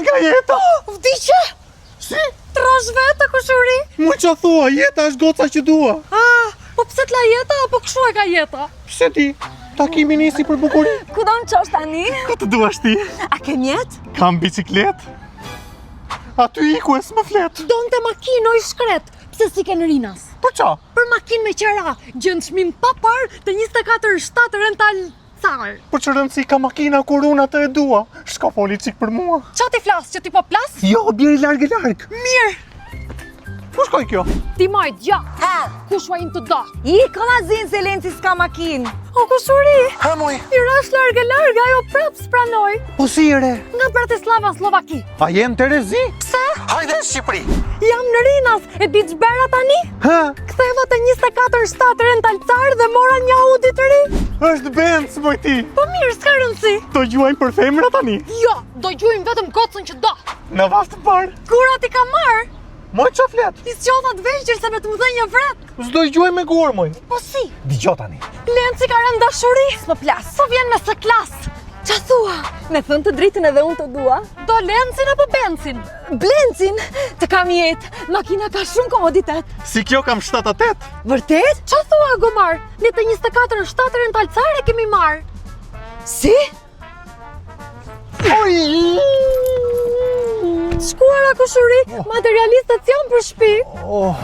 Nga jeta! Vdiqe! Si? Trash vetë, kushuri! Mu që thua, jeta është goca që dua. Po pse t'la jeta, apo këshu e ka jeta? Pse ti? Takimi nisi për bukuri. Ku do në qosh tani? Ku të duash ti? A ke mjet? Kam biciklet. Aty iku e s'më flet. Donë të makinë o i shkret. Pse si ke në rinas? Për qa? Për makinë me qera, gjënë shmim papar të 24/7 rental car. Për që rëndësi ka makina kur unë atë e dua. Shka foli qik për mua. Qa ti flas, që ti po plas? Jo, bjeri largë. Mirë! Ku shkoj kjo? Ti majt gjak. Ku shuajnë të da? I këlla zinë se Lenci s'ka makinë. O kushuri! Ha moj. I rash largë, ajo prap s'pranoj. Po si ere? Nga Bratislava, Slovaki. A jem Terezi? Pse? Hajde në Shqipëri. Jam në rinas, e di ç'bera tani? Ha? Ktheva të 24/7 rental car dhe mora një Audi të ri. Është Benz, moj ti. Po mirë, s'ka rëndësi. Do gjuajmë për femra tani. Jo, do gjujmë vetëm gocën që do. Në vast të parë. Kura ti ka marr? Moj qa flet? I s'qodha të veqër se me të më dhe një vret. S'do i gjuaj me gurë, moj. Po si? Digjo tani. Lenci ka rënë dashuri. S'më plas. Po vjen me së klas. Qa thua? Me thënë të drejtën edhe unë të dua. Do Lencin apo Benzin? Blencin, të kam jetë. Makina ka shumë komoditet. Si kjo kam 7-8. Vërtet? Qa thua, Gomar? Ne të 24/7 rental car e kemi marr. Si? Shkuara kushuri, materialistët janë për shtëpi. Oh.